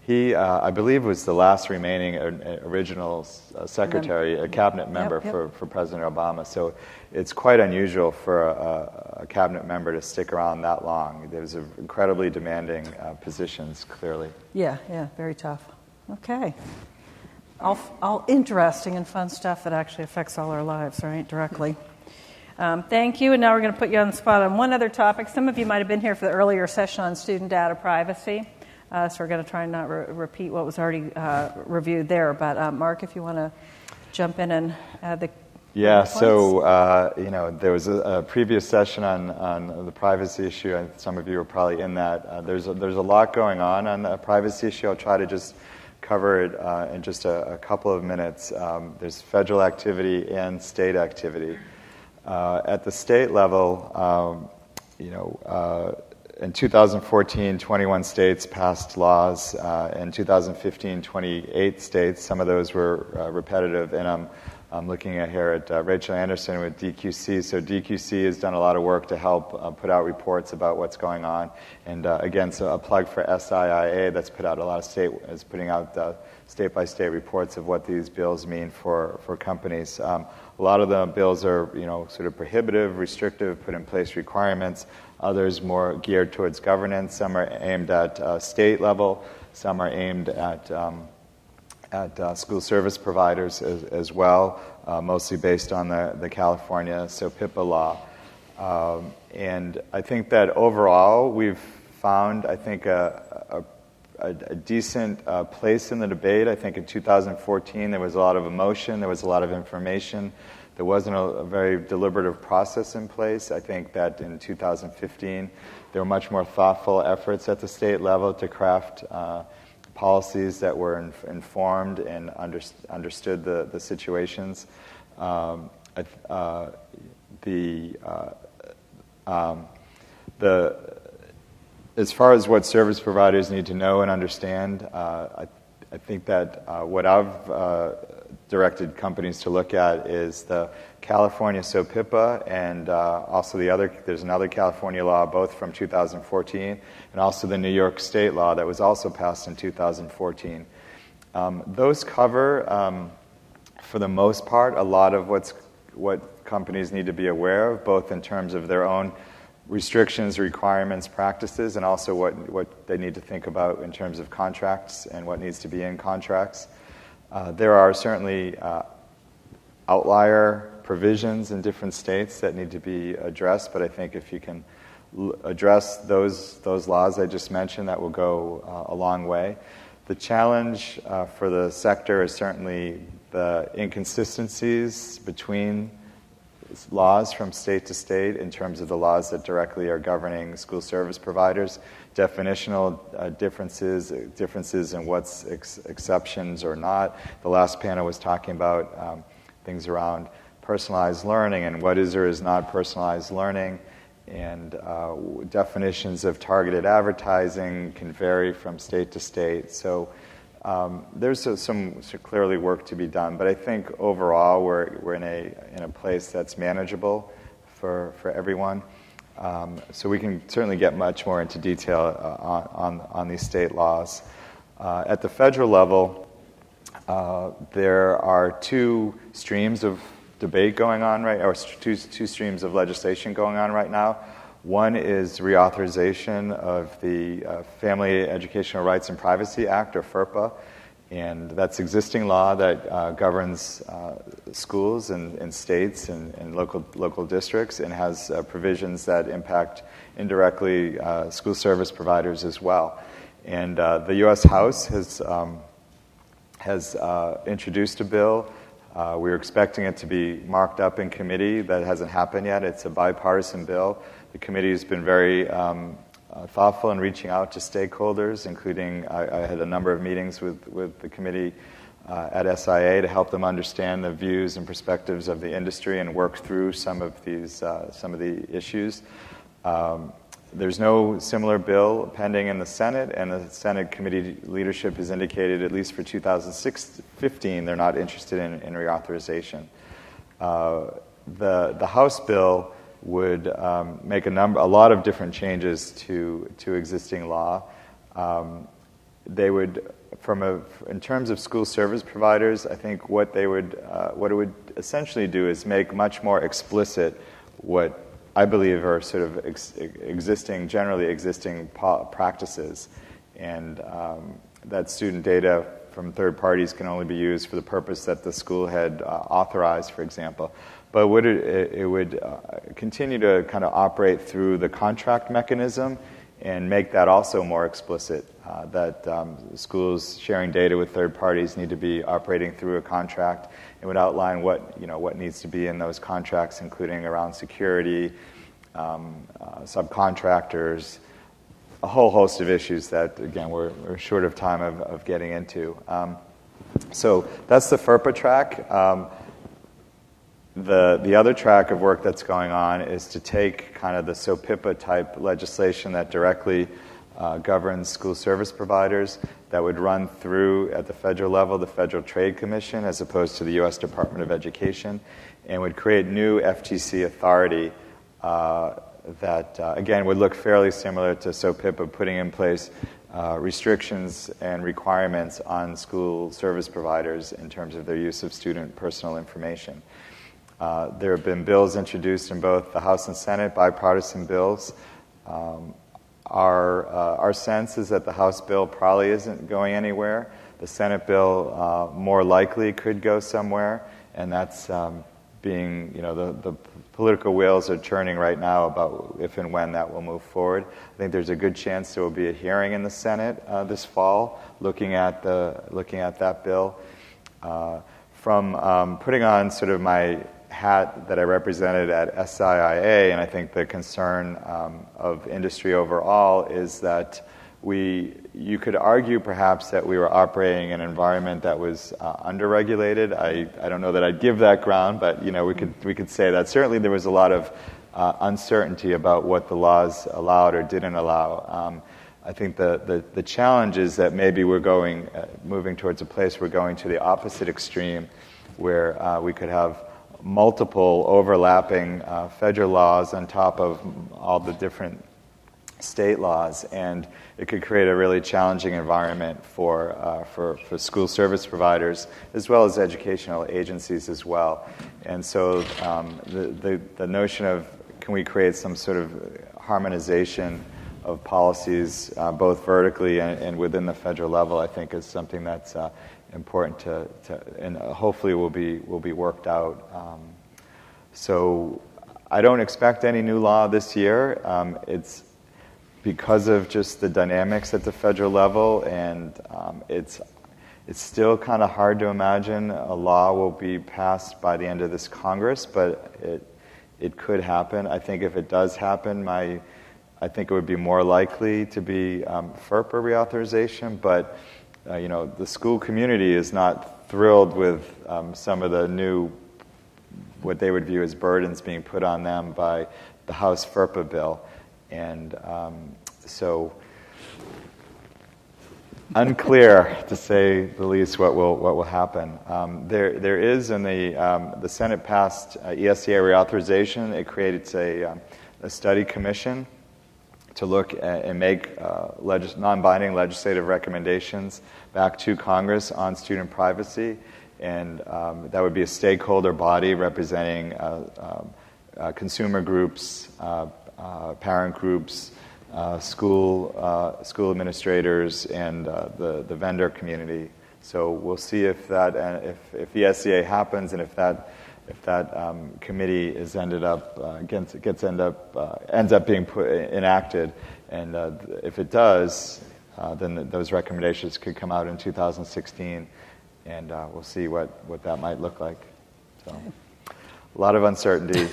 he, I believe, was the last remaining original secretary, a cabinet member for President Obama. So it's quite unusual for a cabinet member to stick around that long. There's incredibly demanding positions, clearly. Yeah, very tough. Okay. All interesting and fun stuff that actually affects all our lives, right, directly. Thank you, and now we're going to put you on the spot on one other topic. Some of you might have been here for the earlier session on student data privacy, so we're going to try and not repeat what was already reviewed there. But Mark, if you want to jump in and add the Yeah, points. so there was a previous session on the privacy issue, and some of you were probably in that. There's a lot going on the privacy issue. I'll try to just cover it in just a couple of minutes. There's federal activity and state activity. At the state level, in 2014, 21 states passed laws. In 2015, 28 states. Some of those were repetitive, and I'm looking at here at Rachel Anderson with DQC. So DQC has done a lot of work to help put out reports about what's going on. And again, so a plug for SIIA that's put out a lot of is putting out state-by-state reports of what these bills mean for companies. A lot of the bills are, sort of prohibitive, restrictive, put in place requirements. Others more geared towards governance. Some are aimed at state level. Some are aimed at school service providers as well, mostly based on the California SOPIPA law. And I think that overall we've found, I think, a decent place in the debate. I think in 2014 there was a lot of emotion, there was a lot of information. There wasn't a very deliberative process in place. I think that in 2015 there were much more thoughtful efforts at the state level to craft policies that were informed and understood the situations. As far as what service providers need to know and understand, I think that what I've directed companies to look at is the California SOPIPA and also there's another California law, both from 2014, and also the New York State law that was also passed in 2014. Those cover, for the most part, a lot of what companies need to be aware of, both in terms of their own restrictions, requirements, practices, and also what they need to think about in terms of contracts and what needs to be in contracts. There are certainly outlier provisions in different states that need to be addressed, but I think if you can address those laws I just mentioned, that will go a long way. The challenge for the sector is certainly the inconsistencies between laws from state to state in terms of the laws that directly are governing school service providers, definitional differences in what's exceptions or not. The last panel was talking about things around personalized learning and what is or is not personalized learning, and definitions of targeted advertising can vary from state to state. So there's some clearly work to be done, but I think overall we're in a place that's manageable for everyone. So we can certainly get much more into detail on these state laws. At the federal level, there are two streams of debate going on or two streams of legislation going on right now. One is reauthorization of the Family Educational Rights and Privacy Act, or FERPA, and that's existing law that governs schools and states and local districts, and has provisions that impact indirectly school service providers as well. And the U.S. House has introduced a bill. We're expecting it to be marked up in committee. That hasn't happened yet. It's a bipartisan bill. The committee has been very thoughtful in reaching out to stakeholders, including I had a number of meetings with the committee at SIA to help them understand the views and perspectives of the industry and work through some of the issues. There's no similar bill pending in the Senate, and the Senate committee leadership has indicated, at least for 2015, they're not interested in reauthorization. The House bill would make a lot of different changes to existing law. They would, in terms of school service providers, I think what it would essentially do is make much more explicit what I believe are sort of generally existing practices, and that student data from third parties can only be used for the purpose that the school had authorized, for example. But it would continue to kind of operate through the contract mechanism and make that also more explicit, that schools sharing data with third parties need to be operating through a contract. It would outline what needs to be in those contracts, including around security, subcontractors, a whole host of issues that, again, we're short of time of getting into. So that's the FERPA track. The other track of work that's going on is to take kind of the SOPIPA type legislation that directly governs school service providers that would run through, at the federal level, the Federal Trade Commission as opposed to the U.S. Department of Education, and would create new FTC authority that, again, would look fairly similar to SOPIPA, putting in place restrictions and requirements on school service providers in terms of their use of student personal information. There have been bills introduced in both the House and Senate, bipartisan bills. Our sense is that the House bill probably isn't going anywhere. The Senate bill more likely could go somewhere, and that's being, the political wheels are churning right now about if and when that will move forward. I think there's a good chance there will be a hearing in the Senate this fall looking at that bill. From putting on sort of my hat that I represented at SIIA, and I think the concern of industry overall is that you could argue perhaps that we were operating in an environment that was underregulated. I don't know that I'd give that ground, but we could say that. Certainly there was a lot of uncertainty about what the laws allowed or didn't allow. I think the challenge is that maybe we're moving towards a place we're going to the opposite extreme, where we could have multiple overlapping federal laws on top of all the different state laws, and it could create a really challenging environment for school service providers as well as educational agencies as well. And so the notion of can we create some sort of harmonization of policies both vertically and within the federal level, I think is something that's important to and hopefully will be worked out. So I don't expect any new law this year. It's because of just the dynamics at the federal level, and it's still kind of hard to imagine a law will be passed by the end of this Congress, but it could happen. I think if it does happen, I think it would be more likely to be FERPA reauthorization, but the school community is not thrilled with some of the new, what they would view as burdens being put on them by the House FERPA bill. And so unclear, to say the least, what will happen. There is in the Senate passed ESEA reauthorization. It created a study commission to look at and make non-binding legislative recommendations back to Congress on student privacy, and that would be a stakeholder body representing consumer groups, parent groups, school administrators, and the vendor community. So we'll see if ESEA happens, and if that committee is ends up being enacted, and if it does, then those recommendations could come out in 2016, and we'll see what that might look like. So a lot of uncertainty,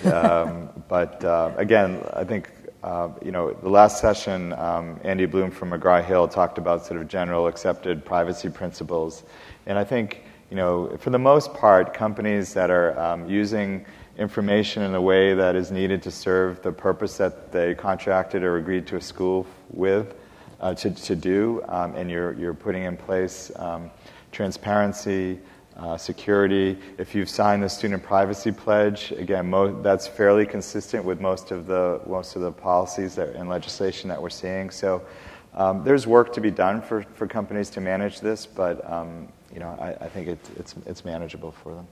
but again, I think the last session, Andy Bloom from McGraw-Hill talked about sort of general accepted privacy principles, and I think, for the most part, companies that are using information in a way that is needed to serve the purpose that they contracted or agreed to a school with to do, and you're putting in place transparency, security. If you've signed the student privacy pledge, again, that's fairly consistent with most of the policies and legislation that we're seeing. So there's work to be done for companies to manage this, but I think it's manageable for them.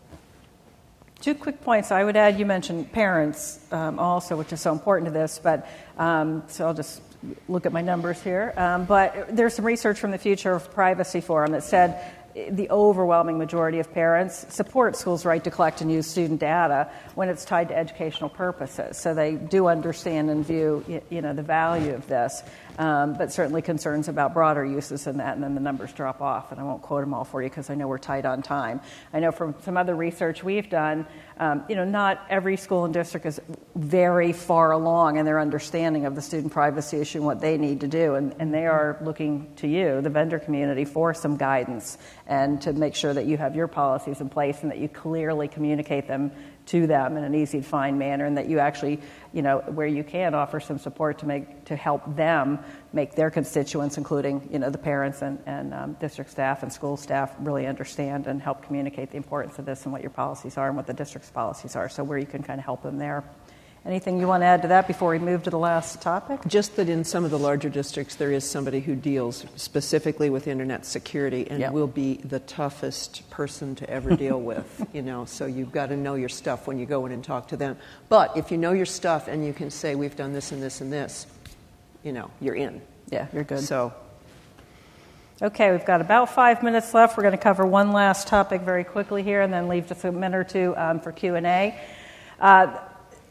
2 quick points I would add. You mentioned parents also, which is so important to this, but so I'll just look at my numbers here. But there's some research from the Future of Privacy Forum that said the overwhelming majority of parents support schools' right to collect and use student data when it's tied to educational purposes. So they do understand and view, the value of this, but certainly concerns about broader uses in that, and then the numbers drop off. And I won't quote them all for you because I know we're tight on time. I know from some other research we've done, not every school and district is very far along in their understanding of the student privacy issue and what they need to do, and they are looking to you, the vendor community, for some guidance and to make sure that you have your policies in place and that you clearly communicate them to them in an easy-to-find manner, and that you actually, where you can, offer some support to help them make their constituents, including, the parents and district staff and school staff, really understand and help communicate the importance of this and what your policies are and what the district's policies are, so where you can kind of help them there. Anything you want to add to that before we move to the last topic? Just that in some of the larger districts, there is somebody who deals specifically with internet security and will be the toughest person to ever deal with, so you've got to know your stuff when you go in and talk to them. But if you know your stuff and you can say, we've done this and this and this, you're in. Yeah, you're good. So, okay, we've got about 5 minutes left. We're going to cover one last topic very quickly here and then leave just a minute or two for Q&A.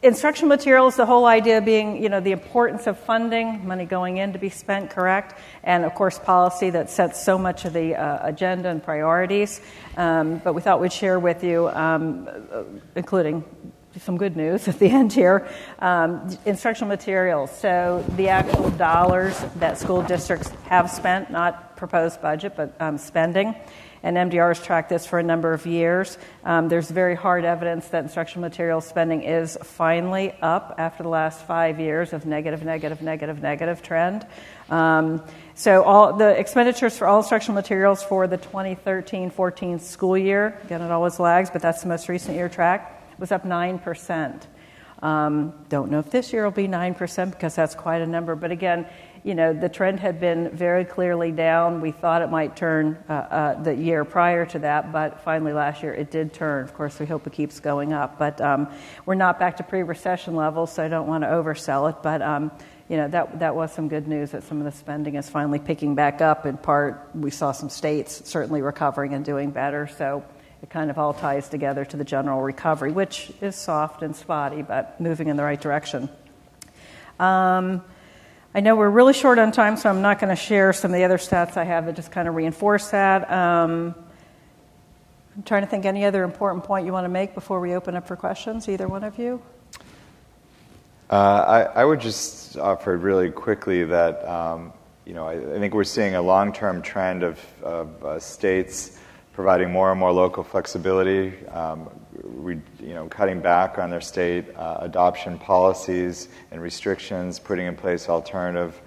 Instructional materials, the whole idea being, the importance of funding, money going in to be spent correct, and of course policy that sets so much of the agenda and priorities. But we thought we'd share with you, including some good news at the end here, instructional materials. So the actual dollars that school districts have spent, not proposed budget, but spending. And MDR has tracked this for a number of years. There's very hard evidence that instructional materials spending is finally up after the last 5 years of negative trend. So all the expenditures for all instructional materials for the 2013-14 school year, again, it always lags, but that's the most recent year tracked, was up 9%. Don't know if this year will be 9% because that's quite a number, but again, the trend had been very clearly down. We thought it might turn the year prior to that, but finally last year it did turn. Of course, we hope it keeps going up. But we're not back to pre-recession levels, so I don't want to oversell it. But, that was some good news that some of the spending is finally picking back up. In part, we saw some states certainly recovering and doing better. So it kind of all ties together to the general recovery, which is soft and spotty, but moving in the right direction. I know we're really short on time, so I'm not going to share some of the other stats I have that just kind of reinforce that. I'm trying to think any other important point you want to make before we open up for questions, either one of you? I would just offer really quickly that, I think we're seeing a long-term trend of states providing more and more local flexibility, cutting back on their state adoption policies and restrictions, putting in place alternative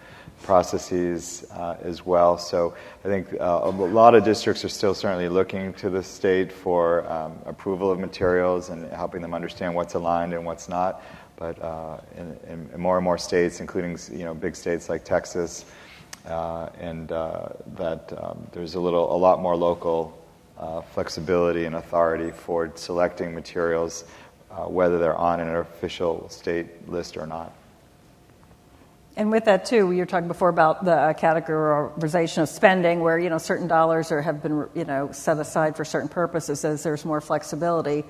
processes as well. So I think a lot of districts are still certainly looking to the state for approval of materials and helping them understand what's aligned and what's not. But in more and more states, including big states like Texas, there's a lot more local flexibility and authority for selecting materials, whether they're on an official state list or not. And with that, too, you were talking before about the categorization of spending, where, certain dollars have been, set aside for certain purposes. As there's more flexibility,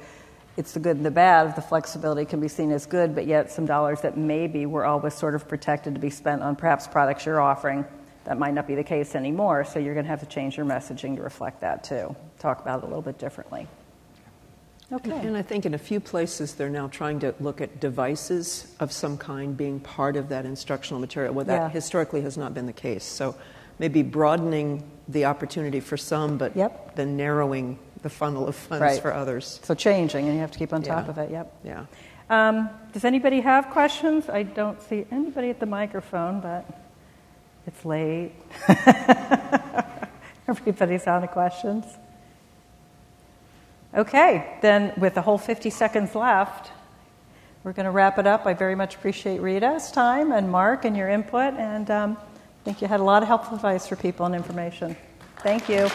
it's the good and the bad. The flexibility can be seen as good, but yet some dollars that maybe were always sort of protected to be spent on perhaps products you're offering, that might not be the case anymore, so you're going to have to change your messaging to reflect that, too. Talk about it a little bit differently. Okay. And I think in a few places they're now trying to look at devices of some kind being part of that instructional material. Well, that historically has not been the case. So maybe broadening the opportunity for some, but then narrowing the funnel of funds for others. So changing, and you have to keep on top of it, Yeah. Does anybody have questions? I don't see anybody at the microphone, but it's late. Everybody's out of questions. Okay, then with the whole 50 seconds left, we're going to wrap it up. I very much appreciate Rita's time and Mark and your input, and I think you had a lot of helpful advice for people and information. Thank you.